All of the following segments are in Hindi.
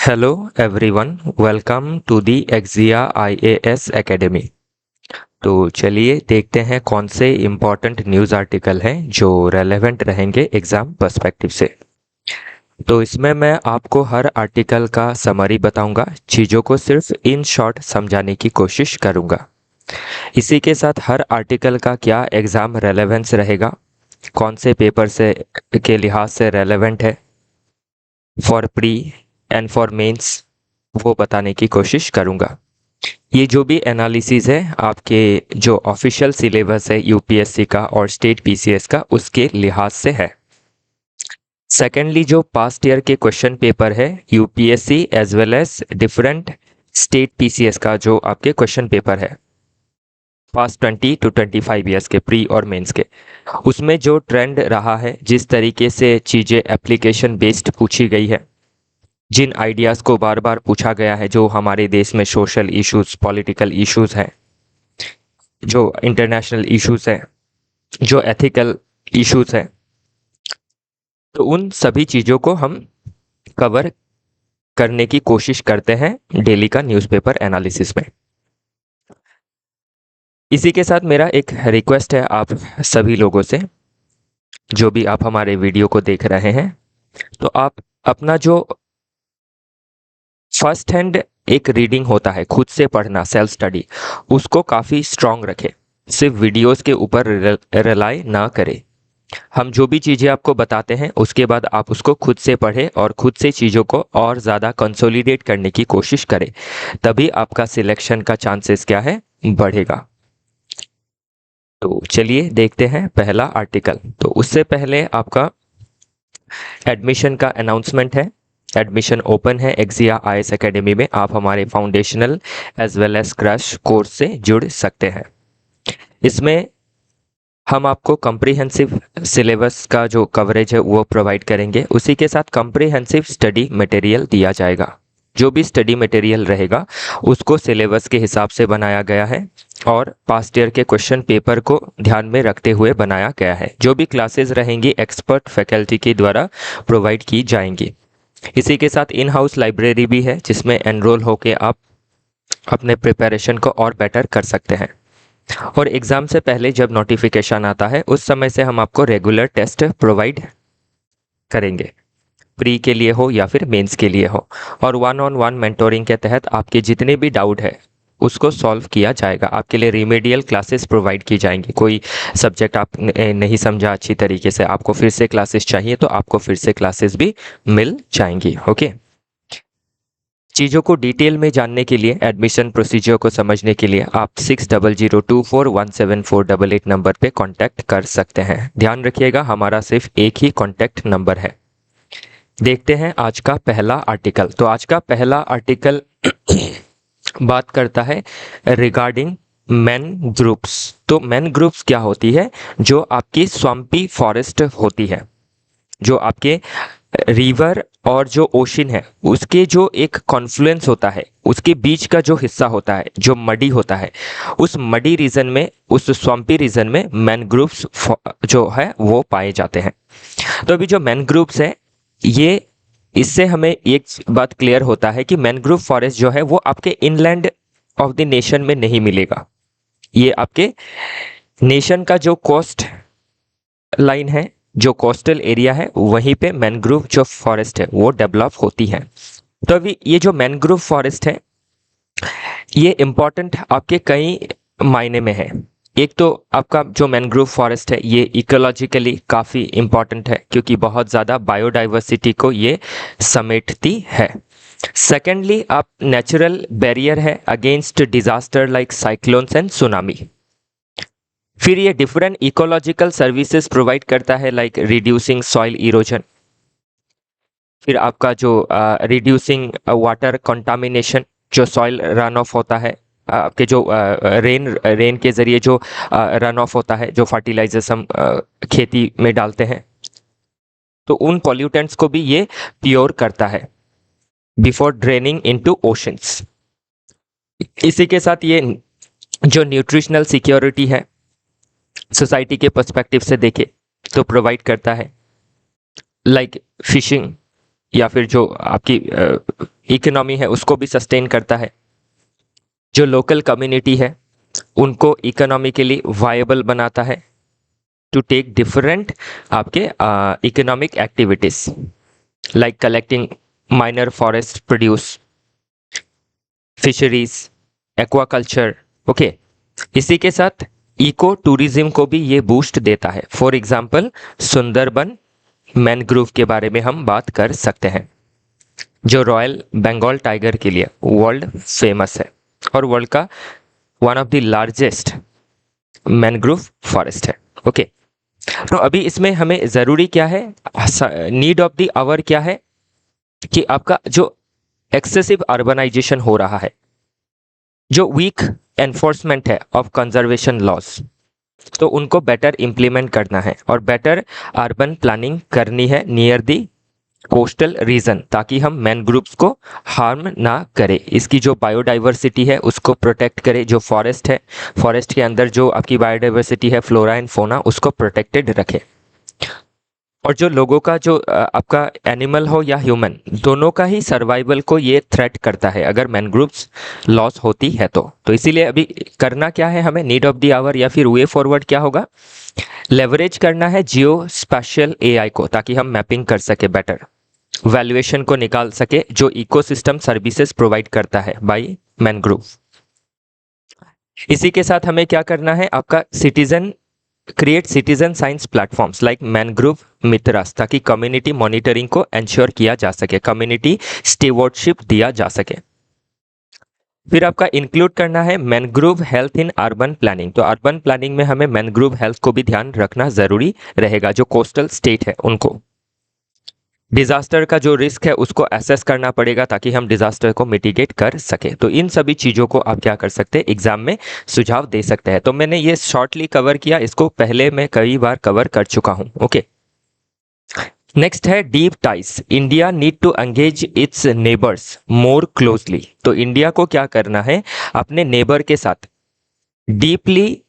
Hello everyone, welcome to the Exia IAS academy. तो चलिए देखते हैं कौन से इम्पोर्टेंट न्यूज़ आर्टिकल हैं जो रेलेवेंट रहेंगे एग्ज़ाम पर्सपेक्टिव से। तो इसमें मैं आपको हर आर्टिकल का समरी बताऊंगा, चीज़ों को सिर्फ इन शॉर्ट समझाने की कोशिश करूंगा। इसी के साथ हर आर्टिकल का क्या एग्ज़ाम रेलेवेंस रहेगा, कौन से पेपर से के लिहाज से रेलेवेंट है for pre and for mains, वो बताने की कोशिश करूंगा। ये जो भी एनालिसिस है आपके जो ऑफिशियल सिलेबस है यूपीएससी का और स्टेट पीसीएस का, उसके लिहाज से है। सेकेंडली, जो पास्ट ईयर के क्वेश्चन पेपर है UPSC as well as different state PCS का, जो आपके क्वेश्चन पेपर है पास्ट 20 to 25 ईयर्स के प्री और मेंस के, उसमें जो ट्रेंड रहा है, जिस तरीके से चीज़ें एप्लीकेशन बेस्ड पूछी गई है, जिन आइडियाज़ को बार बार पूछा गया है, जो हमारे देश में सोशल इश्यूज, पॉलिटिकल इश्यूज हैं, जो इंटरनेशनल इश्यूज हैं, जो एथिकल इश्यूज हैं, तो उन सभी चीज़ों को हम कवर करने की कोशिश करते हैं डेली का न्यूज़पेपर एनालिसिस में। इसी के साथ मेरा एक रिक्वेस्ट है आप सभी लोगों से, जो भी आप हमारे वीडियो को देख रहे हैं, तो आप अपना जो फर्स्ट हैंड एक रीडिंग होता है, खुद से पढ़ना, सेल्फ स्टडी, उसको काफ़ी स्ट्रांग रखें। सिर्फ वीडियोस के ऊपर रिलाई ना करें। हम जो भी चीज़ें आपको बताते हैं उसके बाद आप उसको खुद से पढ़ें और खुद से चीज़ों को और ज़्यादा कंसोलिडेट करने की कोशिश करें, तभी आपका सिलेक्शन का चांसेस क्या है, बढ़ेगा। तो चलिए देखते हैं पहला आर्टिकल। तो उससे पहले आपका एडमिशन का अनाउंसमेंट है। एडमिशन ओपन है एक्जिया आईएएस एकेडमी में। आप हमारे foundational as well as crash course से जुड़ सकते हैं। इसमें हम आपको कम्प्रीहेंसिव सिलेबस का जो कवरेज है वो प्रोवाइड करेंगे। उसी के साथ कम्प्रीहेंसिव स्टडी मटेरियल दिया जाएगा। जो भी स्टडी मटेरियल रहेगा उसको सिलेबस के हिसाब से बनाया गया है और पास्ट ईयर के क्वेश्चन पेपर को ध्यान में रखते हुए बनाया गया है। जो भी क्लासेस रहेंगी एक्सपर्ट फैकल्टी के द्वारा प्रोवाइड की जाएंगी। इसी के साथ इन हाउस लाइब्रेरी भी है, जिसमें एनरोल होके आप अपने प्रिपरेशन को और बेटर कर सकते हैं। और एग्ज़ाम से पहले जब नोटिफिकेशन आता है उस समय से हम आपको रेगुलर टेस्ट प्रोवाइड करेंगे, प्री के लिए हो या फिर मेंस के लिए हो। और 1-on-1 मेंटोरिंग के तहत आपके जितने भी डाउट है उसको सॉल्व किया जाएगा। आपके लिए रिमेडियल क्लासेस प्रोवाइड की जाएंगी। कोई सब्जेक्ट आप नहीं समझा अच्छी तरीके से, आपको फिर से क्लासेस चाहिए, तो आपको फिर से क्लासेस भी मिल जाएंगी। ओके, चीज़ों को डिटेल में जानने के लिए, एडमिशन प्रोसीजर को समझने के लिए आप 6002417488 नंबर पे कांटेक्ट कर सकते हैं। ध्यान रखिएगा, हमारा सिर्फ एक ही कांटेक्ट नंबर है। देखते हैं आज का पहला आर्टिकल। तो आज का पहला आर्टिकल बात करता है रिगार्डिंग मैन ग्रुप्स। तो मैन ग्रुप्स क्या होती है? जो आपकी स्वम्पी फॉरेस्ट होती है, जो आपके रिवर और जो ओशन है उसके जो एक कॉन्फ्लुएंस होता है, उसके बीच का जो हिस्सा होता है, जो मडी होता है, उस मडी रीजन में, उस स्वम्पी रीजन में मैनग्रोव्स जो है वो पाए जाते हैं। तो अभी जो मैनग्रोव्स है, ये इससे हमें एक बात क्लियर होता है कि मैनग्रोव फॉरेस्ट जो है वो आपके इनलैंड ऑफ द नेशन में नहीं मिलेगा। ये आपके नेशन का जो कोस्ट लाइन है, जो कोस्टल एरिया है, वहीं पे मैनग्रोव जो फॉरेस्ट है वो डेवलप होती है। तो अभी ये जो मैनग्रोव फॉरेस्ट है ये इम्पॉर्टेंट आपके कई मायने में है। एक तो आपका जो मैनग्रोव फॉरेस्ट है ये इकोलॉजिकली काफ़ी इम्पॉर्टेंट है, क्योंकि बहुत ज़्यादा बायोडाइवर्सिटी को ये समेटती है। सेकेंडली, आप नेचुरल बैरियर है against disaster like cyclones and tsunami. फिर ये डिफरेंट इकोलॉजिकल सर्विसेज प्रोवाइड करता है, लाइक रिड्यूसिंग सॉइल इरोजन। फिर आपका जो रिड्यूसिंग वाटर कंटामिनेशन, जो सॉइल रन ऑफ होता है, आपके जो रेन के ज़रिए जो रन ऑफ होता है, जो फर्टिलाइजर्स हम खेती में डालते हैं, तो उन पॉल्यूटेंट्स को भी ये प्योर करता है बिफोर ड्रेनिंग इनटू ओशंस। इसी के साथ ये जो न्यूट्रिशनल सिक्योरिटी है सोसाइटी के पर्सपेक्टिव से देखे तो प्रोवाइड करता है, लाइक फिशिंग या फिर जो आपकी इकोनॉमी है उसको भी सस्टेन करता है। जो लोकल कम्युनिटी है उनको इकोनॉमिकली वायबल बनाता है टू टेक डिफरेंट आपके economic activities like collecting minor forest produce, fisheries, aquaculture. Okay, इसी के साथ इको टूरिज्म को भी ये बूस्ट देता है। फॉर एग्जाम्पल सुंदरबन मैनग्रोव के बारे में हम बात कर सकते हैं, जो रॉयल बंगाल टाइगर के लिए वर्ल्ड फेमस है और वर्ल्ड का one of the largest mangrove forest है। ओके, तो अभी इसमें हमें ज़रूरी क्या है, नीड ऑफ द आवर क्या है कि आपका जो एक्सेसिव अर्बनाइजेशन हो रहा है, जो वीक एनफोर्समेंट है ऑफ कंजर्वेशन लॉज, तो उनको बेटर इम्प्लीमेंट करना है और बेटर अर्बन प्लानिंग करनी है नियर दी कोस्टल रीजन, ताकि हम मैनग्रोव्स को हार्म ना करें, इसकी जो बायोडाइवर्सिटी है उसको प्रोटेक्ट करें, जो फॉरेस्ट है फॉरेस्ट के अंदर जो आपकी बायोडाइवर्सिटी है फ्लोरा एंड फोना उसको प्रोटेक्टेड रखें। और जो लोगों का जो आपका एनिमल हो या ह्यूमन दोनों का ही सर्वाइवल को ये थ्रेट करता है अगर मैनग्रोव्स लॉस होती है तो इसीलिए अभी करना क्या है हमें, नीड ऑफ द आवर या फिर वे फॉरवर्ड क्या होगा, लेवरेज करना है जियो स्पेशियल एआई को, ताकि हम मैपिंग कर सके, बेटर वैल्यूएशन को निकाल सके जो इकोसिस्टम सर्विसेज प्रोवाइड करता है बाय मैनग्रोव। इसी के साथ हमें क्या करना है, आपका create citizen science platforms like mangrove मित्रास, ताकि कम्युनिटी मॉनिटरिंग को एंश्योर किया जा सके, कम्युनिटी स्टीवर्डशिप दिया जा सके। फिर आपका इंक्लूड करना है mangrove health in urban planning, तो अर्बन प्लानिंग में हमें मैनग्रोव हेल्थ को भी ध्यान रखना जरूरी रहेगा, जो कोस्टल स्टेट है उनको। डिजास्टर का जो रिस्क है उसको एसेस करना पड़ेगा ताकि हम डिजास्टर को मिटिगेट कर सके। तो इन सभी चीज़ों को आप क्या कर सकते हैं, एग्जाम में सुझाव दे सकते हैं। तो मैंने ये शॉर्टली कवर किया, इसको पहले मैं कई बार कवर कर चुका हूं। ओके, नेक्स्ट है deep ties. India need to engage its neighbours more closely. तो इंडिया को क्या करना है, अपने नेबर के साथ डीपली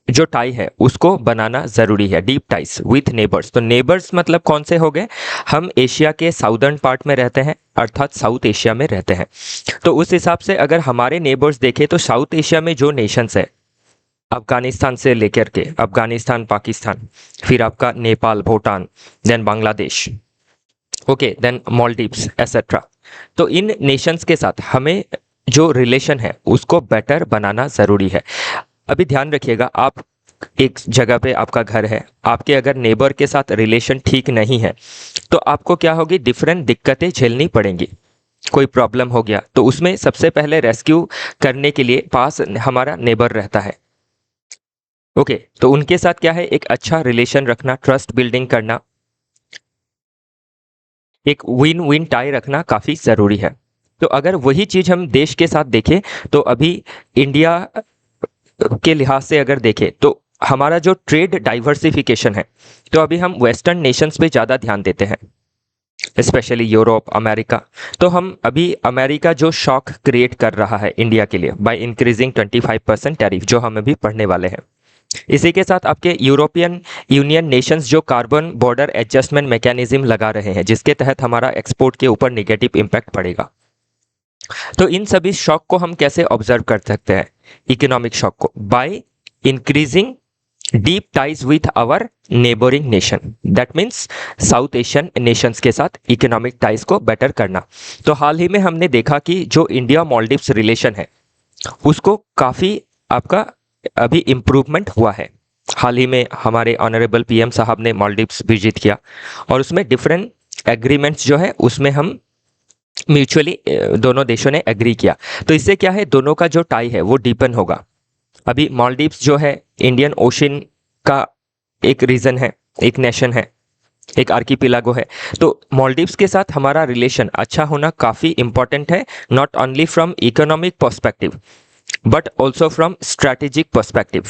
जो टाई है उसको बनाना जरूरी है, डीप टाइज विथ नेबर्स। तो नेबर्स मतलब कौन से हो गए, हम एशिया के साउदर्न पार्ट में रहते हैं, अर्थात साउथ एशिया में रहते हैं। तो उस हिसाब से अगर हमारे नेबर्स देखें तो साउथ एशिया में जो नेशंस है, अफगानिस्तान से लेकर के अफगानिस्तान, पाकिस्तान, फिर आपका Nepal, Bhutan, then Bangladesh, okay, then Maldives etcetera. तो इन नेशंस के साथ हमें जो रिलेशन है उसको बेटर बनाना जरूरी है। अभी ध्यान रखिएगा, आप एक जगह पे आपका घर है, आपके अगर नेबर के साथ रिलेशन ठीक नहीं है तो आपको क्या होगी, डिफरेंट दिक्कतें झेलनी पड़ेंगी। कोई प्रॉब्लम हो गया तो उसमें सबसे पहले रेस्क्यू करने के लिए पास हमारा नेबर रहता है। ओके, तो उनके साथ क्या है, एक अच्छा रिलेशन रखना, ट्रस्ट बिल्डिंग करना, एक विन विन टाई रखना काफ़ी ज़रूरी है। तो अगर वही चीज़ हम देश के साथ देखें तो अभी इंडिया के लिहाज से अगर देखें तो हमारा जो ट्रेड डाइवर्सिफिकेशन है, तो अभी हम वेस्टर्न नेशंस पे ज़्यादा ध्यान देते हैं, स्पेशली यूरोप, अमेरिका। तो हम अभी अमेरिका जो शॉक क्रिएट कर रहा है इंडिया के लिए बाय इंक्रीजिंग 25% टैरिफ, जो हम अभी पढ़ने वाले हैं। इसी के साथ आपके यूरोपियन यूनियन नेशंस जो कार्बन बॉर्डर एडजस्टमेंट मैकेनिज्म लगा रहे हैं, जिसके तहत हमारा एक्सपोर्ट के ऊपर नेगेटिव इम्पैक्ट पड़ेगा। तो इन सभी शॉक को हम कैसे ऑब्जर्व कर सकते हैं, इकोनॉमिक शॉक को, by increasing deep ties with our neighbouring nation, that means South Asian nations के साथ इकोनॉमिक टाइज को बेटर करना। तो हाल ही में हमने देखा कि जो इंडिया मालदीव्स रिलेशन है उसको काफ़ी आपका अभी इम्प्रूवमेंट हुआ है। हाल ही में हमारे ऑनरेबल पीएम साहब ने मालदीव्स विजिट किया और उसमें डिफरेंट एग्रीमेंट्स जो है उसमें हम म्यूचुअली दोनों देशों ने एग्री किया। तो इससे क्या है, दोनों का जो टाई है वो डीपन होगा। अभी मालदीव्स जो है इंडियन ओशन का एक रीजन है, एक नेशन है, एक आर्कीपिलागो है। तो मालदीव्स के साथ हमारा रिलेशन अच्छा होना काफ़ी इंपॉर्टेंट है, not only from economic perspective but also from strategic perspective,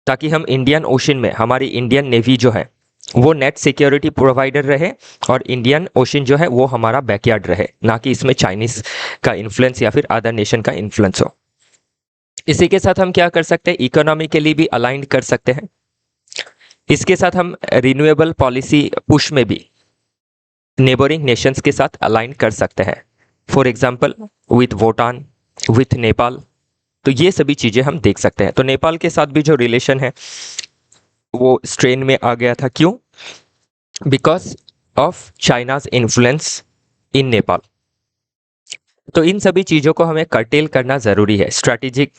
ताकि हम इंडियन ओशन में हमारी इंडियन नेवी जो है वो नेट सिक्योरिटी प्रोवाइडर रहे और इंडियन ओशन जो है वो हमारा बैकयार्ड रहे, ना कि इसमें चाइनीज का इन्फ्लुएंस या फिर अदर नेशन का इन्फ्लुएंस हो। इसी के साथ हम क्या कर सकते हैं, इकोनॉमी के लिए भी अलाइन कर सकते हैं। इसके साथ हम रिन्यूएबल पॉलिसी पुश में भी नेबरिंग नेशंस के साथ अलाइन कर सकते हैं, for example with Bhutan, with Nepal. तो ये सभी चीज़ें हम देख सकते हैं। तो नेपाल के साथ भी जो रिलेशन है वो स्ट्रेन में आ गया था, क्यों? बिकॉज ऑफ चाइनाज इन्फ्लुएंस इन नेपाल। तो इन सभी चीज़ों को हमें कर्टेल करना ज़रूरी है। स्ट्रैटेजिक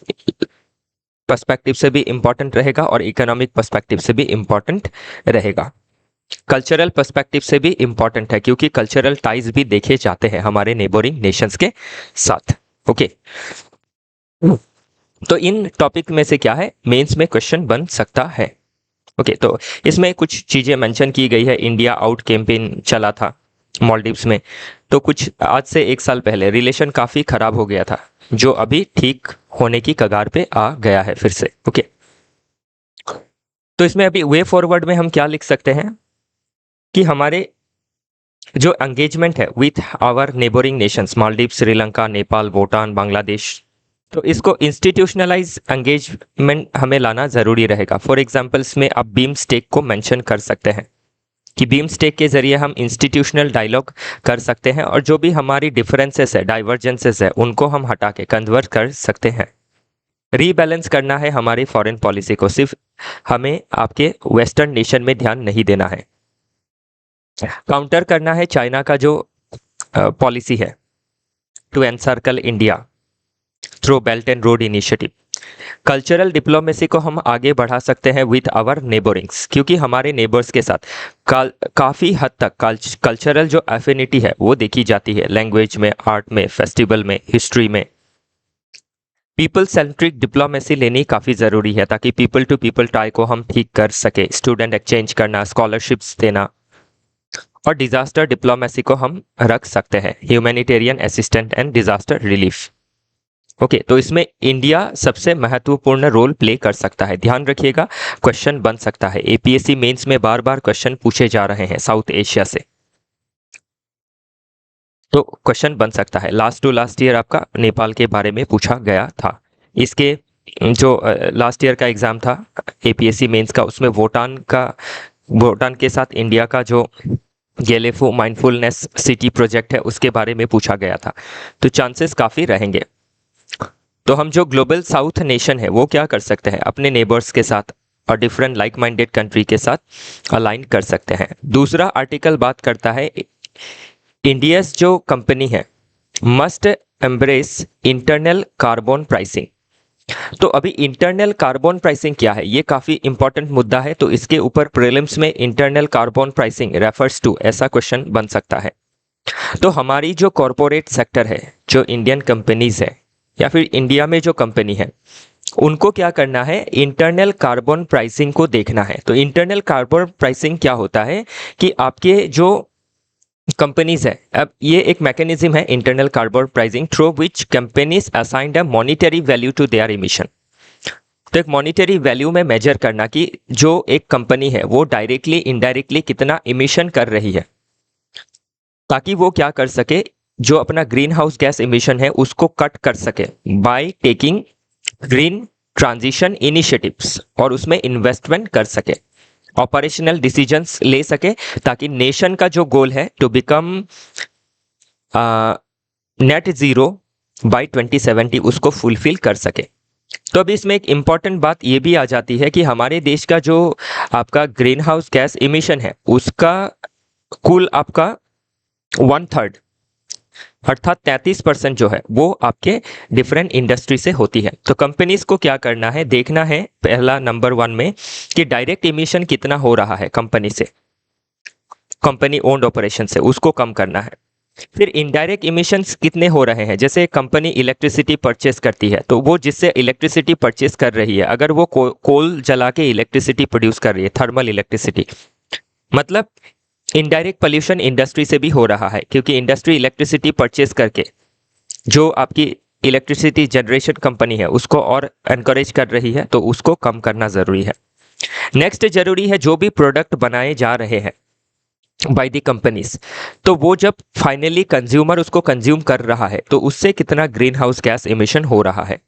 पर्सपेक्टिव से भी इम्पॉर्टेंट रहेगा और इकोनॉमिक पर्सपेक्टिव से भी इम्पॉर्टेंट रहेगा। कल्चरल पर्सपेक्टिव से भी इम्पॉर्टेंट है, क्योंकि कल्चरल टाइज भी देखे जाते हैं हमारे नेबरिंग नेशंस के साथ। ओके, तो इन टॉपिक में से क्या है मेंस में क्वेश्चन बन सकता है। ओके, तो इसमें कुछ चीज़ें मेंशन की गई है। इंडिया आउट कैंपेन चला था मालदीव्स में, तो कुछ आज से 1 साल पहले रिलेशन काफ़ी ख़राब हो गया था, जो अभी ठीक होने की कगार पे आ गया है फिर से। ओके, तो इसमें अभी वे फॉरवर्ड में हम क्या लिख सकते हैं कि हमारे जो एंगेजमेंट है with our neighbouring nations, Maldives, Sri Lanka, Nepal, Bhutan, Bangladesh, तो इसको इंस्टीट्यूशनलाइज एंगेजमेंट हमें लाना ज़रूरी रहेगा। फॉर एग्जाम्पल इसमें आप बीम स्टेक को मेंशन कर सकते हैं कि बीम स्टेक के ज़रिए हम इंस्टीट्यूशनल डायलॉग कर सकते हैं और जो भी हमारी डिफरेंसेस है, डाइवर्जेंसेस है, उनको हम हटा के कन्वर्ट कर सकते हैं। रीबैलेंस करना है हमारी फॉरेन पॉलिसी को, सिर्फ हमें आपके वेस्टर्न नेशन में ध्यान नहीं देना है। काउंटर करना है चाइना का जो पॉलिसी है to encircle India through Belt and Road Initiative. Cultural diplomacy को हम आगे बढ़ा सकते हैं विथ आवर नेबरिंग्स, क्योंकि हमारे नेबर्स के साथ काफ़ी हद तक कल्चरल जो एफिनिटी है वो देखी जाती है, लैंग्वेज में, आर्ट में, फेस्टिवल में, हिस्ट्री में। पीपल सेंट्रिक डिप्लोमेसी लेनी काफ़ी ज़रूरी है ताकि पीपल टू पीपल टाई को हम ठीक कर सके। स्टूडेंट एक्सचेंज करना, स्कॉलरशिप्स देना, और डिजास्टर डिप्लोमेसी को हम रख सकते हैं, humanitarian assistant and disaster relief. Okay, तो इसमें इंडिया सबसे महत्वपूर्ण रोल प्ले कर सकता है। ध्यान रखिएगा, क्वेश्चन बन सकता है। एपीएससी मेंस में बार बार क्वेश्चन पूछे जा रहे हैं साउथ एशिया से, तो क्वेश्चन बन सकता है। लास्ट टू लास्ट ईयर आपका नेपाल के बारे में पूछा गया था। इसके जो लास्ट ईयर का एग्जाम था एपीएससी मेंस का, उसमें भूटान के साथ इंडिया का जो गेलेफो माइंडफुलनेस सिटी प्रोजेक्ट है उसके बारे में पूछा गया था, तो चांसेस काफ़ी रहेंगे। तो हम जो ग्लोबल साउथ नेशन है वो क्या कर सकते हैं, अपने नेबर्स के साथ और डिफरेंट लाइक माइंडेड कंट्री के साथ अलाइन कर सकते हैं। दूसरा आर्टिकल बात करता है इंडियाज जो कंपनी है must embrace internal carbon pricing. तो अभी इंटरनल कार्बन प्राइसिंग क्या है, ये काफ़ी इंपॉर्टेंट मुद्दा है, तो इसके ऊपर प्रीलिम्स में internal carbon pricing refers to ऐसा क्वेश्चन बन सकता है। तो हमारी जो कॉरपोरेट सेक्टर है, जो इंडियन कंपनीज है या फिर इंडिया में जो कंपनी है, उनको क्या करना है, इंटरनल कार्बन प्राइसिंग को देखना है। तो इंटरनल कार्बन प्राइसिंग क्या होता है कि आपके जो कंपनीज है, अब ये एक मैकेनिज्म है internal carbon pricing through which companies assigned a monetary value to their emission. तो एक मॉनिटरी वैल्यू में मेजर करना कि जो एक कंपनी है वो डायरेक्टली इनडायरेक्टली कितना इमिशन कर रही है, ताकि वो क्या कर सके, जो अपना ग्रीन हाउस गैस इमिशन है उसको कट कर सके by taking green transition initiatives, और उसमें इन्वेस्टमेंट कर सके, ऑपरेशनल डिसीजंस ले सके, ताकि नेशन का जो गोल है to become net zero by 2070 उसको फुलफिल कर सके। तो अब इसमें एक इम्पॉर्टेंट बात ये भी आ जाती है कि हमारे देश का जो आपका ग्रीन हाउस गैस इमिशन है उसका कुल आपका 1/3 अर्थात 33% जो है वो आपके डिफरेंट इंडस्ट्री से होती है। तो कंपनीज को क्या करना है, देखना है पहला नंबर 1 में कि डायरेक्ट इमिशन कितना हो रहा है कंपनी से, कंपनी ओन्ड ऑपरेशन से, उसको कम करना है। फिर इनडायरेक्ट इमिशंस कितने हो रहे हैं, जैसे कंपनी इलेक्ट्रिसिटी परचेस करती है, तो वो जिससे इलेक्ट्रिसिटी परचेस कर रही है, अगर वो कोल जला के इलेक्ट्रिसिटी प्रोड्यूस कर रही है, थर्मल इलेक्ट्रिसिटी, मतलब इनडायरेक्ट पोल्यूशन इंडस्ट्री से भी हो रहा है, क्योंकि इंडस्ट्री इलेक्ट्रिसिटी परचेस करके जो आपकी इलेक्ट्रिसिटी जनरेशन कंपनी है उसको और एनकरेज कर रही है, तो उसको कम करना ज़रूरी है। नेक्स्ट जरूरी है जो भी प्रोडक्ट बनाए जा रहे हैं बाय दी कंपनीज, तो वो जब फाइनली कंज्यूमर उसको कंज्यूम कर रहा है तो उससे कितना ग्रीन हाउस गैस इमिशन हो रहा है।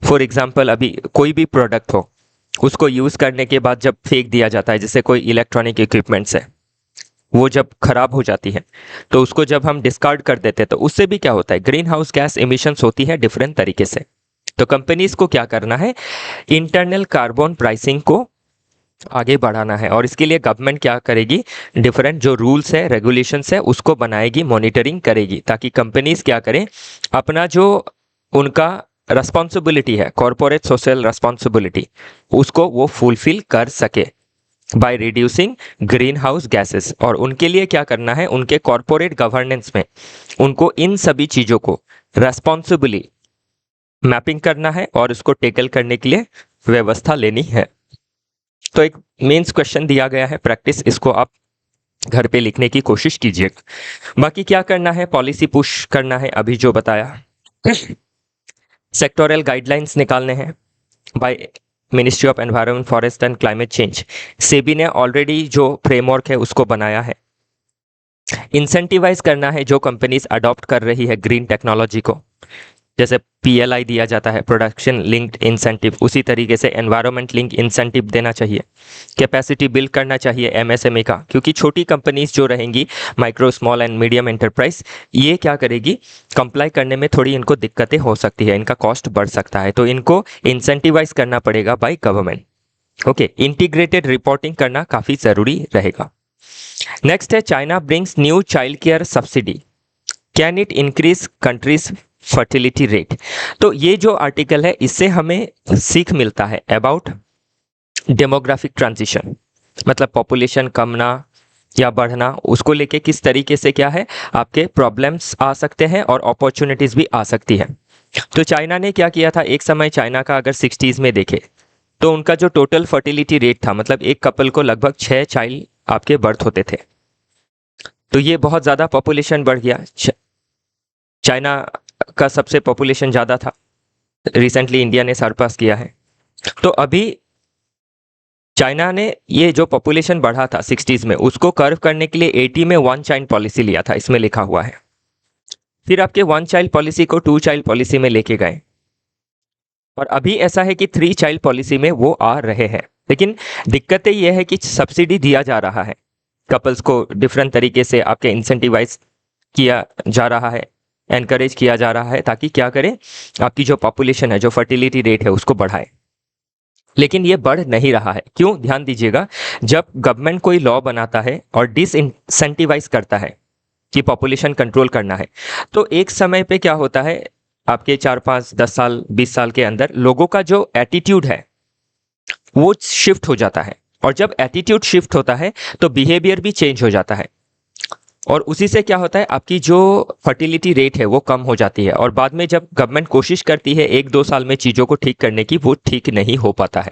फॉर एग्जाम्पल अभी कोई भी प्रोडक्ट हो, उसको यूज़ करने के बाद जब फेंक दिया जाता है, जैसे कोई इलेक्ट्रॉनिक इक्विपमेंट्स है, वो जब खराब हो जाती है तो उसको जब हम डिस्कार्ड कर देते हैं तो उससे भी क्या होता है, ग्रीन हाउस गैस इमिशंस होती है डिफरेंट तरीके से। तो कंपनीज को क्या करना है, इंटरनल कार्बन प्राइसिंग को आगे बढ़ाना है और इसके लिए गवर्नमेंट क्या करेगी, डिफरेंट जो रूल्स है रेगुलेशंस है उसको बनाएगी, मॉनिटरिंग करेगी, ताकि कंपनीज क्या करें, अपना जो उनका रिस्पॉन्सिबिलिटी है, कॉरपोरेट सोशल रिस्पॉन्सिबिलिटी, उसको वो फुलफिल कर सके by reducing green house gases. और उनके लिए क्या करना है, उनके कॉरपोरेट गवर्नेंस में उनको इन सभी चीज़ों को रेस्पॉन्सिबली मैपिंग करना है और उसको टेकल करने के लिए व्यवस्था लेनी है। तो एक मेंस क्वेश्चन दिया गया है प्रैक्टिस, इसको आप घर पे लिखने की कोशिश कीजिएगा। बाकी क्या करना है, पॉलिसी पुश करना है, अभी जो बताया, सेक्टोरल गाइडलाइंस निकालने हैं by ministry of environment forest and climate change. SEBI ने ऑलरेडी जो फ्रेमवर्क है उसको बनाया है। इंसेंटिवाइज करना है जो कंपनीज अडॉप्ट कर रही है ग्रीन टेक्नोलॉजी को, जैसे पीएलआई दिया जाता है, प्रोडक्शन लिंक्ड इंसेंटिव, उसी तरीके से एनवायरनमेंट लिंक इंसेंटिव देना चाहिए। कैपेसिटी बिल्ड करना चाहिए एमएसएमई का, क्योंकि छोटी कंपनीज जो रहेंगी, micro small and medium enterprise, ये क्या करेगी, कंप्लाई करने में थोड़ी इनको दिक्कतें हो सकती है, इनका कॉस्ट बढ़ सकता है, तो इनको इंसेंटिवाइज करना पड़ेगा by government. Okay, integrated reporting करना काफ़ी ज़रूरी रहेगा। नेक्स्ट है, China brings new child care subsidy, can it increase countries fertility rate. तो ये जो आर्टिकल है इससे हमें सीख मिलता है अबाउट डेमोग्राफिक ट्रांजिशन, मतलब पॉपुलेशन कमना या बढ़ना, उसको लेके किस तरीके से क्या है आपके प्रॉब्लम्स आ सकते हैं और अपॉर्चुनिटीज भी आ सकती है। तो चाइना ने क्या किया था, एक समय चाइना का अगर 60s में देखे तो उनका जो टोटल फर्टिलिटी रेट था, मतलब एक कपल को लगभग 6 चाइल्ड आपके बर्थ होते थे। तो ये बहुत ज़्यादा पॉपुलेशन बढ़ गया, चाइना का सबसे पॉपुलेशन ज़्यादा था, रिसेंटली इंडिया ने सरपास किया है। तो अभी चाइना ने ये जो पॉपुलेशन बढ़ा था 60s में, उसको कर्व करने के लिए 80 में 1 चाइल्ड पॉलिसी लिया था, इसमें लिखा हुआ है। फिर आपके 1 चाइल्ड पॉलिसी को 2 चाइल्ड पॉलिसी में लेके गए, और अभी ऐसा है कि 3 चाइल्ड पॉलिसी में वो आ रहे हैं। लेकिन दिक्कतें ये है कि सब्सिडी दिया जा रहा है, कपल्स को डिफरेंट तरीके से आपके इंसेंटिवाइज किया जा रहा है, एनकरेज किया जा रहा है, ताकि क्या करें, आपकी जो पॉपुलेशन है, जो फर्टिलिटी रेट है, उसको बढ़ाए। लेकिन ये बढ़ नहीं रहा है, क्यों, ध्यान दीजिएगा, जब गवर्नमेंट कोई लॉ बनाता है और डिसइंसेंटिवाइज करता है कि पॉपुलेशन कंट्रोल करना है, तो एक समय पे क्या होता है, आपके 4, 5, 10 साल, 20 साल के अंदर लोगों का जो एटीट्यूड है वो शिफ्ट हो जाता है, और जब एटीट्यूड शिफ्ट होता है तो बिहेवियर भी चेंज हो जाता है, और उसी से क्या होता है, आपकी जो फर्टिलिटी रेट है वो कम हो जाती है, और बाद में जब गवर्नमेंट कोशिश करती है 1-2 साल में चीज़ों को ठीक करने की, वो ठीक नहीं हो पाता है,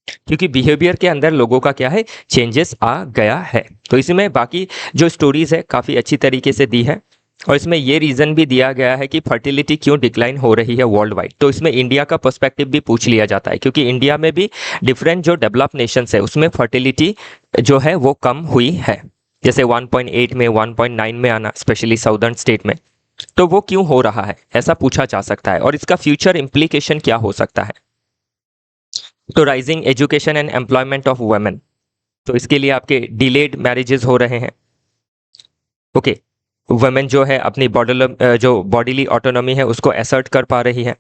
क्योंकि बिहेवियर के अंदर लोगों का क्या है, चेंजेस आ गया है। तो इसमें बाकी जो स्टोरीज है काफ़ी अच्छी तरीके से दी है, और इसमें ये रीज़न भी दिया गया है कि फर्टिलिटी क्यों डिक्लाइन हो रही है वर्ल्ड वाइड। तो इसमें इंडिया का पर्सपेक्टिव भी पूछ लिया जाता है, क्योंकि इंडिया में भी डिफरेंट जो डेवलप नेशंस है उसमें फर्टिलिटी जो है वो कम हुई है, जैसे 1.8 में 1.9 में आना, स्पेशली साउदर्न स्टेट में। तो वो क्यों हो रहा है, ऐसा पूछा जा सकता है, और इसका फ्यूचर इम्प्लीकेशन क्या हो सकता है। तो rising education and employment of women, तो इसके लिए आपके डिलेड मैरिजेस हो रहे हैं। ओके, वुमेन जो है अपनी जो बॉडीली ऑटोनॉमी है उसको असर्ट कर पा रही है।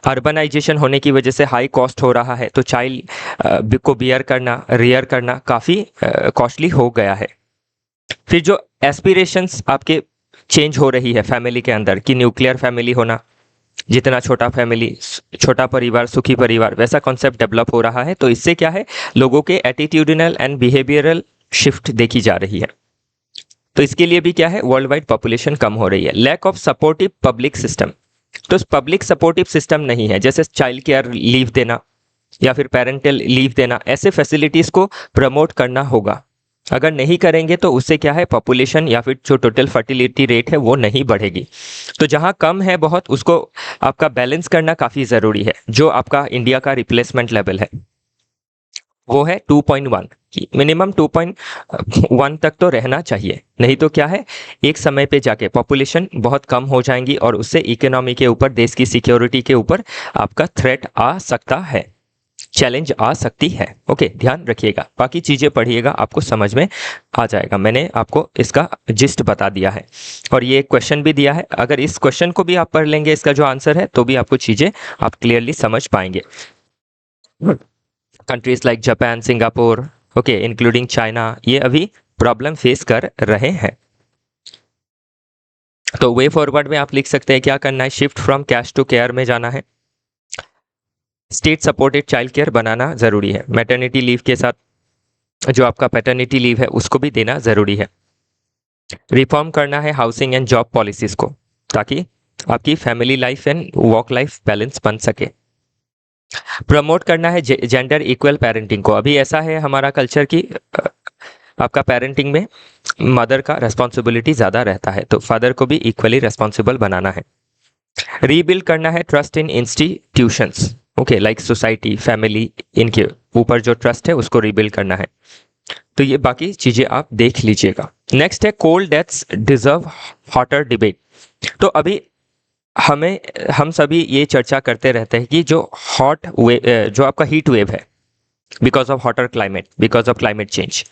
अर्बनाइजेशन होने की वजह से हाई कॉस्ट हो रहा है, तो चाइल्ड को बियर करना, रियर करना काफ़ी कॉस्टली हो गया है। फिर जो एस्पिरेशंस आपके चेंज हो रही है फैमिली के अंदर, कि न्यूक्लियर फैमिली होना, जितना छोटा फैमिली, छोटा परिवार, सुखी परिवार, वैसा कॉन्सेप्ट डेवलप हो रहा है। तो इससे क्या है, लोगों के एटीट्यूडिनल एंड बिहेवियरल शिफ्ट देखी जा रही है। तो इसके लिए भी क्या है, वर्ल्ड वाइड पॉपुलेशन कम हो रही है। Lack of supportive public system, तो पब्लिक सपोर्टिव सिस्टम नहीं है, जैसे चाइल्ड केयर लीव देना या फिर पेरेंटल लीव देना, ऐसे फैसिलिटीज़ को प्रमोट करना होगा। अगर नहीं करेंगे तो उससे क्या है, पॉपुलेशन या फिर जो टोटल फर्टिलिटी रेट है वो नहीं बढ़ेगी। तो जहाँ कम है बहुत, उसको आपका बैलेंस करना काफ़ी ज़रूरी है। जो आपका इंडिया का रिप्लेसमेंट लेवल है वो है 2.1, मिनिमम 2.1 तक तो रहना चाहिए, नहीं तो क्या है, एक समय पे जाके पॉपुलेशन बहुत कम हो जाएंगी और उससे इकोनॉमी के ऊपर, देश की सिक्योरिटी के ऊपर आपका थ्रेट आ सकता है। चैलेंज आ सकती है। ओके, ध्यान रखिएगा, बाकी चीज़ें पढ़िएगा, आपको समझ में आ जाएगा। मैंने आपको इसका जिस्ट बता दिया है और ये क्वेश्चन भी दिया है। अगर इस क्वेश्चन को भी आप पढ़ लेंगे, इसका जो आंसर है, तो भी आपको चीज़ें आप क्लियरली समझ पाएंगे। Countries like Japan, Singapore, okay, including China, ये अभी प्रॉब्लम फेस कर रहे हैं। तो वे फॉरवर्ड में आप लिख सकते हैं क्या करना है, shift from cash to care में जाना है। स्टेट सपोर्टेड चाइल्ड केयर बनाना ज़रूरी है। मैटरनिटी लीव के साथ जो आपका पैटर्निटी लीव है उसको भी देना ज़रूरी है। रिफॉर्म करना है हाउसिंग एंड जॉब पॉलिसीज़ को, ताकि आपकी family life and work life balance बन सके। प्रमोट करना है जेंडर इक्वल पेरेंटिंग को। अभी ऐसा है हमारा कल्चर की आपका पेरेंटिंग में मदर का रेस्पॉन्सिबिलिटी ज़्यादा रहता है, तो फादर को भी इक्वली रेस्पॉन्सिबल बनाना है। रीबिल्ड करना है trust in institutions, okay, like society, family, इनके ऊपर जो ट्रस्ट है उसको रीबिल्ड करना है। तो ये बाकी चीज़ें आप देख लीजिएगा। नेक्स्ट है cold deaths deserve hotter debate. तो अभी हम सभी ये चर्चा करते रहते हैं कि जो हॉट वेव, जो आपका हीट वेव है, because of hotter climate, because of climate change,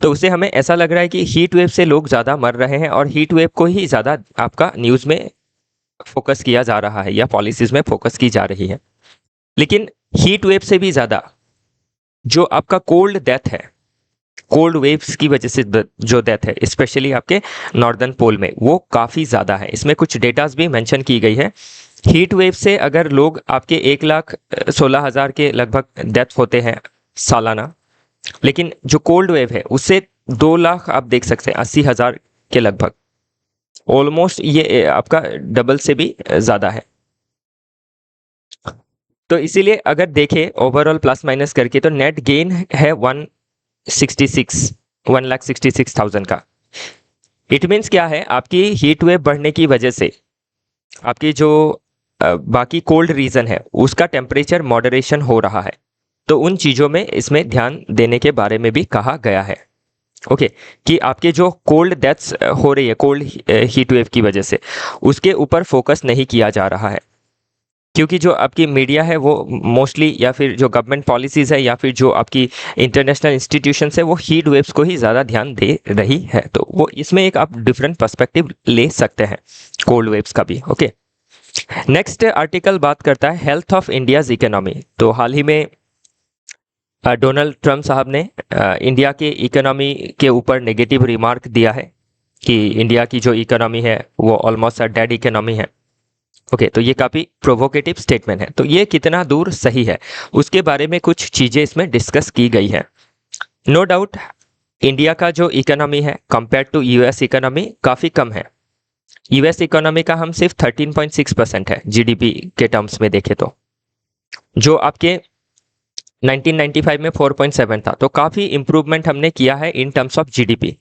तो उससे हमें ऐसा लग रहा है कि हीट वेव से लोग ज़्यादा मर रहे हैं और हीट वेव को ही ज़्यादा आपका न्यूज़ में फोकस किया जा रहा है या पॉलिसीज़ में फोकस की जा रही है। लेकिन हीट वेव से भी ज़्यादा जो आपका कोल्ड डेथ है, कोल्ड वेव्स की वजह से जो डेथ है, स्पेशली आपके नॉर्दर्न पोल में, वो काफ़ी ज़्यादा है। इसमें कुछ डेटाज भी मेंशन की गई है। हीट वेव से अगर लोग आपके 1,16,000 के लगभग डेथ होते हैं सालाना, लेकिन जो कोल्ड वेव है उससे 2 लाख आप देख सकते हैं, 80,000 के लगभग, ऑलमोस्ट ये आपका डबल से भी ज़्यादा है। तो इसीलिए अगर देखें ओवरऑल प्लस माइनस करके, तो नेट गेन है 1,66,000 का। इट मीन्स क्या है, आपकी हीट वेव बढ़ने की वजह से आपकी जो बाकी कोल्ड रीजन है उसका टेम्परेचर मॉडरेशन हो रहा है। तो उन चीज़ों में इसमें ध्यान देने के बारे में भी कहा गया है। ओके, कि आपके जो कोल्ड डेथ्स हो रही है कोल्ड हीट वेव की वजह से, उसके ऊपर फोकस नहीं किया जा रहा है, क्योंकि जो आपकी मीडिया है वो मोस्टली, या फिर जो गवर्नमेंट पॉलिसीज़ है, या फिर जो आपकी इंटरनेशनल इंस्टीट्यूशंस है, वो हीट वेव्स को ही ज़्यादा ध्यान दे रही है। तो वो इसमें एक आप डिफरेंट पर्सपेक्टिव ले सकते हैं कोल्ड वेव्स का भी। ओके, नेक्स्ट आर्टिकल बात करता है हेल्थ ऑफ इंडियाज़ इकोनॉमी। तो हाल ही में डोनाल्ड ट्रंप साहब ने इंडिया के इकोनॉमी के ऊपर नेगेटिव रिमार्क दिया है कि इंडिया की जो इकोनॉमी है वो ऑलमोस्ट अ डेड इकोनॉमी है। ओके, तो ये काफ़ी प्रोवोकेटिव स्टेटमेंट है। तो ये कितना दूर सही है उसके बारे में कुछ चीज़ें इसमें डिस्कस की गई है। नो डाउट इंडिया का जो इकोनॉमी है कंपेयर टू यूएस इकोनॉमी काफ़ी कम है। यूएस इकोनॉमी का हम सिर्फ 13.6% है जीडीपी के टर्म्स में देखें तो, जो आपके 1995 में 4.7 था। तो काफ़ी इंप्रूवमेंट हमने किया है इन टर्म्स ऑफ जीडीपी।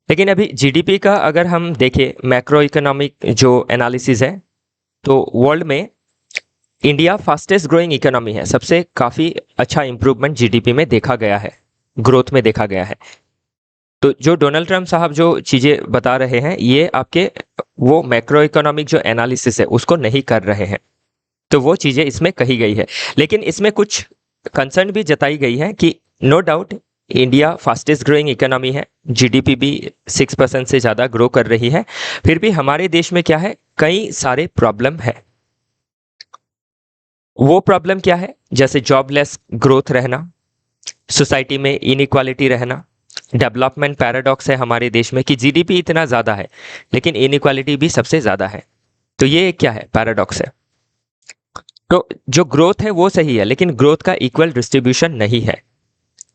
लेकिन अभी जीडीपी का अगर हम देखें मैक्रो इकोनॉमिक जो एनालिसिस है, तो वर्ल्ड में इंडिया फास्टेस्ट ग्रोइंग इकोनॉमी है। सबसे काफ़ी अच्छा इंप्रूवमेंट जीडीपी में देखा गया है, ग्रोथ में देखा गया है। तो जो डोनाल्ड ट्रंप साहब जो चीज़ें बता रहे हैं, ये आपके वो मैक्रो इकोनॉमिक जो एनालिसिस है उसको नहीं कर रहे हैं। तो वो चीज़ें इसमें कही गई है। लेकिन इसमें कुछ कंसर्न भी जताई गई है कि no doubt India fastest growing economy है, जीडीपी भी 6% से ज़्यादा ग्रो कर रही है, फिर भी हमारे देश में क्या है, कई सारे प्रॉब्लम है। वो प्रॉब्लम क्या है, जैसे जॉबलेस ग्रोथ रहना, सोसाइटी में इनइक्वालिटी रहना, डेवलपमेंट पैराडॉक्स है हमारे देश में कि जीडीपी इतना ज़्यादा है लेकिन इनइक्वालिटी भी सबसे ज़्यादा है। तो ये क्या है, पैराडॉक्स है। तो जो ग्रोथ है वो सही है, लेकिन ग्रोथ का इक्वल डिस्ट्रीब्यूशन नहीं है,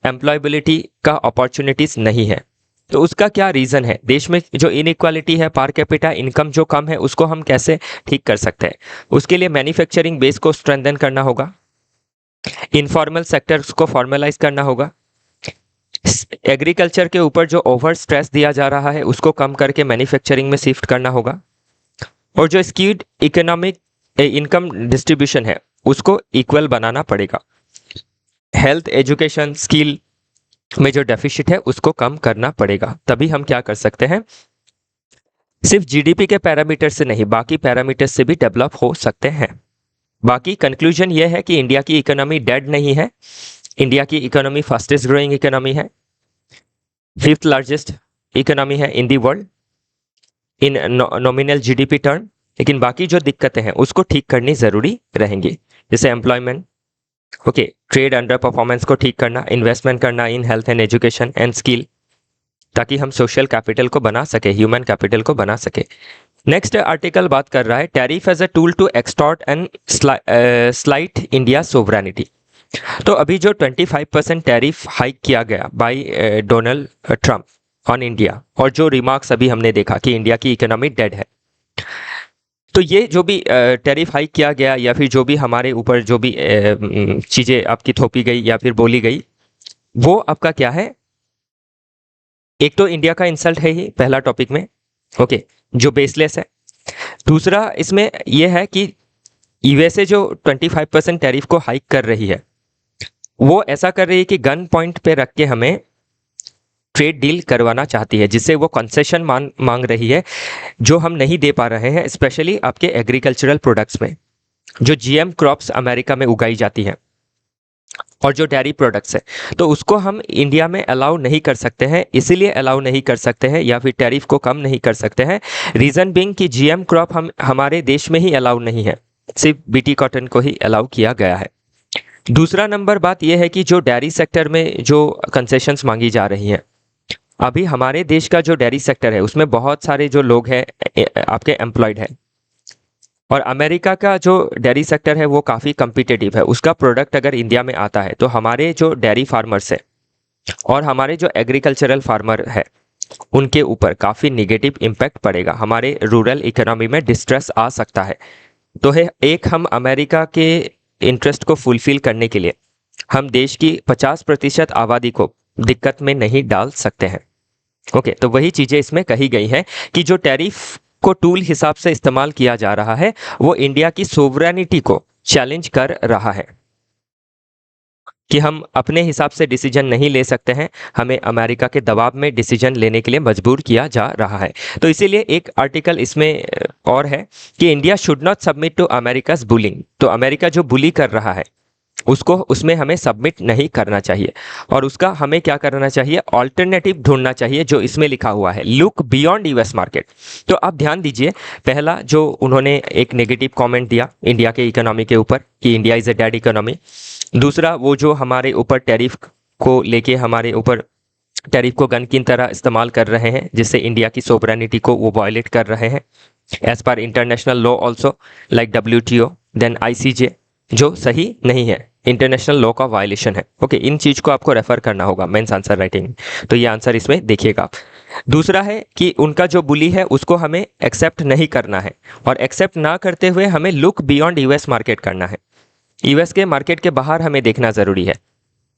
एम्प्लॉयबिलिटी का अपॉर्चुनिटीज नहीं है। तो उसका क्या रीज़न है, देश में जो इनइक्वालिटी है, पर कैपिटा इनकम जो कम है, उसको हम कैसे ठीक कर सकते हैं। उसके लिए मैन्युफैक्चरिंग बेस को स्ट्रेंथन करना होगा, इनफॉर्मल सेक्टर्स को फॉर्मलाइज करना होगा, एग्रीकल्चर के ऊपर जो ओवर स्ट्रेस दिया जा रहा है उसको कम करके मैन्युफैक्चरिंग में शिफ्ट करना होगा, और जो स्किल्ड इकोनॉमिक इनकम डिस्ट्रीब्यूशन है उसको इक्वल बनाना पड़ेगा। हेल्थ, एजुकेशन, स्किल में जो डेफिसिट है उसको कम करना पड़ेगा। तभी हम क्या कर सकते हैं, सिर्फ जीडीपी के पैरामीटर से नहीं, बाकी पैरामीटर से भी डेवलप हो सकते हैं। बाकी कंक्लूजन ये है कि इंडिया की इकोनॉमी डेड नहीं है, इंडिया की इकोनॉमी फास्टेस्ट ग्रोइंग इकोनॉमी है, फिफ्थ लार्जेस्ट इकोनॉमी है in the world in nominal GDP term. लेकिन बाकी जो दिक्कतें हैं उसको ठीक करनी ज़रूरी रहेंगी, जैसे employment, okay, trade under performance को ठीक करना, इन्वेस्टमेंट करना in health and education and skill, ताकि हम सोशल कैपिटल को बना सके, ह्यूमन कैपिटल को बना सके। नेक्स्ट आर्टिकल बात कर रहा है tariff as a tool to extort and slight India sovereignty. तो अभी जो 25% टैरिफ हाइक किया गया by Donald Trump on India, और जो रिमार्क्स अभी हमने देखा कि इंडिया की इकोनॉमी डेड है, तो ये जो भी टैरिफ हाइक किया गया या फिर जो भी हमारे ऊपर जो भी चीज़ें आपकी थोपी गई या फिर बोली गई, वो आपका क्या है, एक तो इंडिया का इंसल्ट है ही पहला टॉपिक में, ओके, जो बेसलेस है। दूसरा इसमें यह है कि यूएसए जो 25% टैरिफ को हाइक कर रही है, वो ऐसा कर रही है कि गन पॉइंट पे रख के हमें ट्रेड डील करवाना चाहती है, जिससे वो कंसेशन मांग रही है जो हम नहीं दे पा रहे हैं, स्पेशली आपके एग्रीकल्चरल प्रोडक्ट्स में, जो जीएम क्रॉप्स अमेरिका में उगाई जाती हैं और जो डेयरी प्रोडक्ट्स है, तो उसको हम इंडिया में अलाउ नहीं कर सकते हैं। इसीलिए अलाउ नहीं कर सकते हैं या फिर टैरिफ को कम नहीं कर सकते हैं, रीज़न बिंग कि जीएम क्रॉप हम हमारे देश में ही अलाउ नहीं है, सिर्फ बीटी कॉटन को ही अलाउ किया गया है। दूसरा नंबर बात यह है कि जो डेयरी सेक्टर में जो कंसेशंस मांगी जा रही हैं, अभी हमारे देश का जो डेयरी सेक्टर है उसमें बहुत सारे जो लोग हैं आपके एम्प्लॉयड है, और अमेरिका का जो डेयरी सेक्टर है वो काफ़ी कम्पिटिटिव है। उसका प्रोडक्ट अगर इंडिया में आता है तो हमारे जो डेयरी फार्मर्स है और हमारे जो एग्रीकल्चरल फार्मर है उनके ऊपर काफ़ी निगेटिव इम्पैक्ट पड़ेगा, हमारे रूरल इकोनॉमी में डिस्ट्रेस आ सकता है। तो है एक, हम अमेरिका के इंटरेस्ट को फुलफिल करने के लिए हम देश की 50% आबादी को दिक्कत में नहीं डाल सकते हैं। ओके, तो वही चीज़ें इसमें कही गई हैं कि जो टैरिफ को टूल हिसाब से इस्तेमाल किया जा रहा है वो इंडिया की सोवरेनिटी को चैलेंज कर रहा है, कि हम अपने हिसाब से डिसीजन नहीं ले सकते हैं, हमें अमेरिका के दबाव में डिसीजन लेने के लिए मजबूर किया जा रहा है। तो इसीलिए एक आर्टिकल इसमें और है कि India should not submit to America's bullying. तो अमेरिका जो बुली कर रहा है उसको, उसमें हमें सबमिट नहीं करना चाहिए, और उसका हमें क्या करना चाहिए, ऑल्टरनेटिव ढूंढना चाहिए, जो इसमें लिखा हुआ है लुक बियॉन्ड यूएस मार्केट। तो आप ध्यान दीजिए, पहला जो उन्होंने एक नेगेटिव कमेंट दिया इंडिया के इकोनॉमी के ऊपर कि India is a dead economy. दूसरा, वो जो हमारे ऊपर टैरिफ को लेके हमारे ऊपर टैरिफ को गन की तरह इस्तेमाल कर रहे हैं, जिससे इंडिया की सोवरेनिटी को वो वायलेट कर रहे हैं as per international law also, like WTO, then ICJ, जो सही नहीं है, इंटरनेशनल लॉ का वायलेशन है। ओके, इन चीज़ को आपको रेफर करना होगा मेंस आंसर राइटिंग, तो ये आंसर इसमें देखिएगा। दूसरा है कि उनका जो बुली है उसको हमें एक्सेप्ट नहीं करना है, और एक्सेप्ट ना करते हुए हमें लुक बियॉन्ड यूएस मार्केट करना है, यूएस के मार्केट के बाहर हमें देखना ज़रूरी है।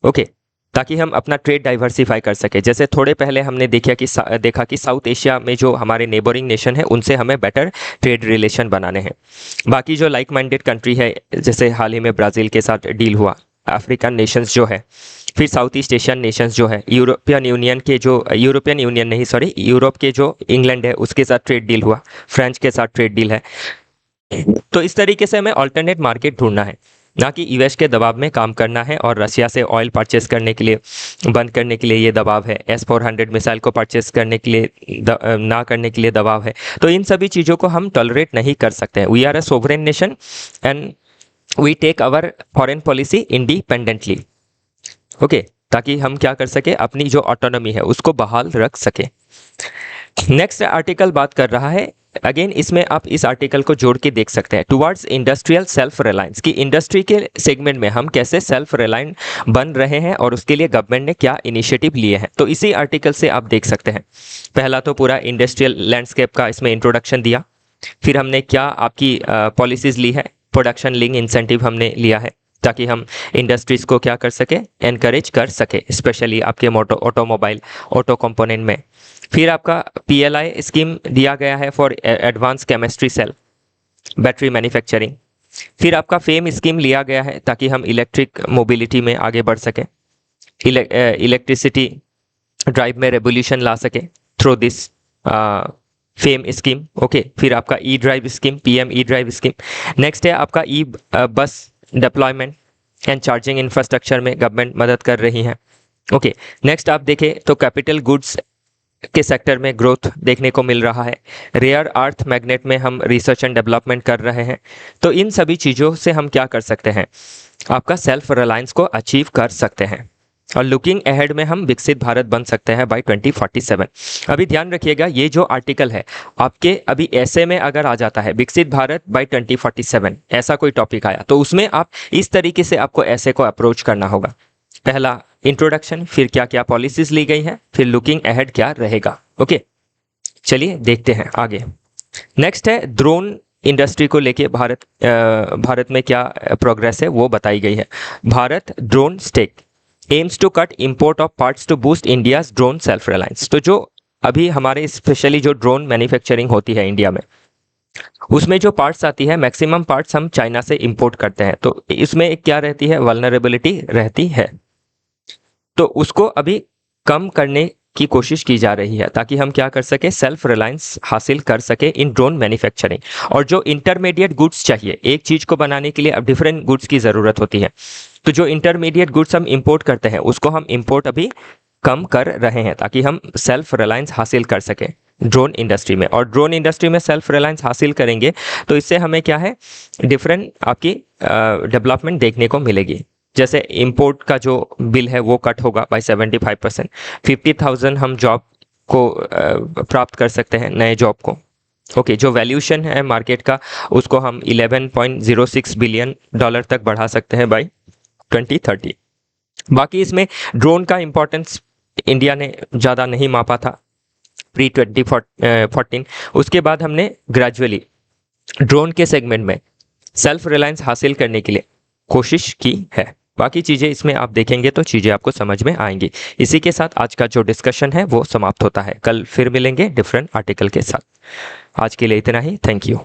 ओके, ताकि हम अपना ट्रेड डाइवर्सिफाई कर सके। जैसे थोड़े पहले हमने देखा कि साउथ एशिया में जो हमारे नेबरिंग नेशन है उनसे हमें बेटर ट्रेड रिलेशन बनाने हैं। बाकी जो लाइक माइंडेड कंट्री है, जैसे हाल ही में ब्राज़ील के साथ डील हुआ, अफ्रीकन नेशंस जो है, फिर साउथ ईस्ट एशियन नेशंस जो है, यूरोपियन यूनियन के जो यूरोपियन यूनियन नहीं सॉरी यूरोप के जो इंग्लैंड है उसके साथ ट्रेड डील हुआ, फ्रेंच के साथ ट्रेड डील है। तो इस तरीके से हमें ऑल्टरनेट मार्केट ढूंढना है, ना कि यूएस के दबाव में काम करना है। और रशिया से ऑयल परचेस करने के लिए, बंद करने के लिए ये दबाव है, S-400 मिसाइल को परचेस करने के लिए ना करने के लिए दबाव है। तो इन सभी चीज़ों को हम टॉलरेट नहीं कर सकते हैं। We are a sovereign nation and we take our foreign policy independently. Okay, ताकि हम क्या कर सके, अपनी जो ऑटोनॉमी है उसको बहाल रख सके। नेक्स्ट आर्टिकल बात कर रहा है, अगेन इसमें आप इस आर्टिकल को जोड़ के देख सकते हैं, टुवर्ड्स इंडस्ट्रियल सेल्फ रिलायंस, की इंडस्ट्री के सेगमेंट में हम कैसे सेल्फ रिलायंट बन रहे हैं और उसके लिए गवर्नमेंट ने क्या इनिशिएटिव लिए हैं। तो इसी आर्टिकल से आप देख सकते हैं। पहला तो पूरा इंडस्ट्रियल लैंडस्केप का इसमें इंट्रोडक्शन दिया, फिर हमने क्या आपकी पॉलिसीज़ ली है, प्रोडक्शन लिंक इंसेंटिव हमने लिया है ताकि हम इंडस्ट्रीज को क्या कर सके, एनकरेज कर सके, स्पेशली आपके ऑटोमोबाइल ऑटो कंपोनेंट में। फिर आपका PLI स्कीम दिया गया है for advance chemistry cell battery manufacturing. फिर आपका फेम स्कीम लिया गया है ताकि हम इलेक्ट्रिक मोबिलिटी में आगे बढ़ सकें, इलेक्ट्रिसिटी ड्राइव में रेवोल्यूशन ला सके through this fame scheme, okay. फिर आपका E drive scheme, PM E drive scheme. Next है आपका ई बस डिप्लॉयमेंट एंड चार्जिंग इंफ्रास्ट्रक्चर में गवर्नमेंट मदद कर रही है, ओके। नेक्स्ट आप देखें तो कैपिटल गुड्स के सेक्टर में ग्रोथ देखने को मिल रहा है। रेयर अर्थ मैग्नेट में हम रिसर्च एंड डेवलपमेंट कर रहे हैं। तो इन सभी चीज़ों से हम क्या कर सकते हैं, आपका सेल्फ रिलायंस को अचीव कर सकते हैं और लुकिंग अहेड में हम विकसित भारत बन सकते हैं बाय 2047। अभी ध्यान रखिएगा, ये जो आर्टिकल है आपके अभी ऐसे में अगर आ जाता है विकसित भारत बाय 2047, ऐसा कोई टॉपिक आया तो उसमें आप इस तरीके से आपको ऐसे को अप्रोच करना होगा। पहला इंट्रोडक्शन, फिर क्या क्या पॉलिसीज ली गई हैं, फिर लुकिंग अहेड क्या रहेगा, ओके। चलिए देखते हैं आगे। नेक्स्ट है ड्रोन इंडस्ट्री को लेके भारत में क्या प्रोग्रेस है वो बताई गई है। Bharat drone stake aims to cut import of parts to boost India's drone self reliance. तो जो अभी हमारे स्पेशली जो ड्रोन मैन्युफैक्चरिंग होती है इंडिया में, उसमें जो पार्ट्स आती है मैक्सिमम पार्ट्स हम चाइना से इंपोर्ट करते हैं। तो इसमें एक क्या रहती है, वल्नरेबिलिटी रहती है। तो उसको अभी कम करने की कोशिश की जा रही है ताकि हम क्या कर सके, सेल्फ रिलायंस हासिल कर सके इन ड्रोन मैन्युफैक्चरिंग। और जो इंटरमीडिएट गुड्स चाहिए, एक चीज़ को बनाने के लिए अब डिफरेंट गुड्स की ज़रूरत होती है। तो जो इंटरमीडिएट गुड्स हम इंपोर्ट करते हैं उसको हम इंपोर्ट अभी कम कर रहे हैं ताकि हम सेल्फ रिलायंस हासिल कर सकें ड्रोन इंडस्ट्री में। और ड्रोन इंडस्ट्री में सेल्फ रिलायंस हासिल करेंगे तो इससे हमें क्या है, डिफरेंट आपकी डेवलपमेंट देखने को मिलेगी। जैसे इंपोर्ट का जो बिल है वो कट होगा बाय 75%। 50,000 हम जॉब को प्राप्त कर सकते हैं, नए जॉब को, ओके। जो वैल्यूशन है मार्केट का उसको हम 11.06 बिलियन डॉलर तक बढ़ा सकते हैं बाय 2030। बाकी इसमें ड्रोन का इम्पोर्टेंस इंडिया ने ज़्यादा नहीं मापा था प्री 2014। उसके बाद हमने ग्रेजुअली ड्रोन के सेगमेंट में सेल्फ रिलायंस हासिल करने के लिए कोशिश की है। बाकी चीज़ें इसमें आप देखेंगे तो चीज़ें आपको समझ में आएंगी। इसी के साथ आज का जो डिस्कशन है वो समाप्त होता है। कल फिर मिलेंगे डिफरेंट आर्टिकल के साथ। आज के लिए इतना ही, थैंक यू।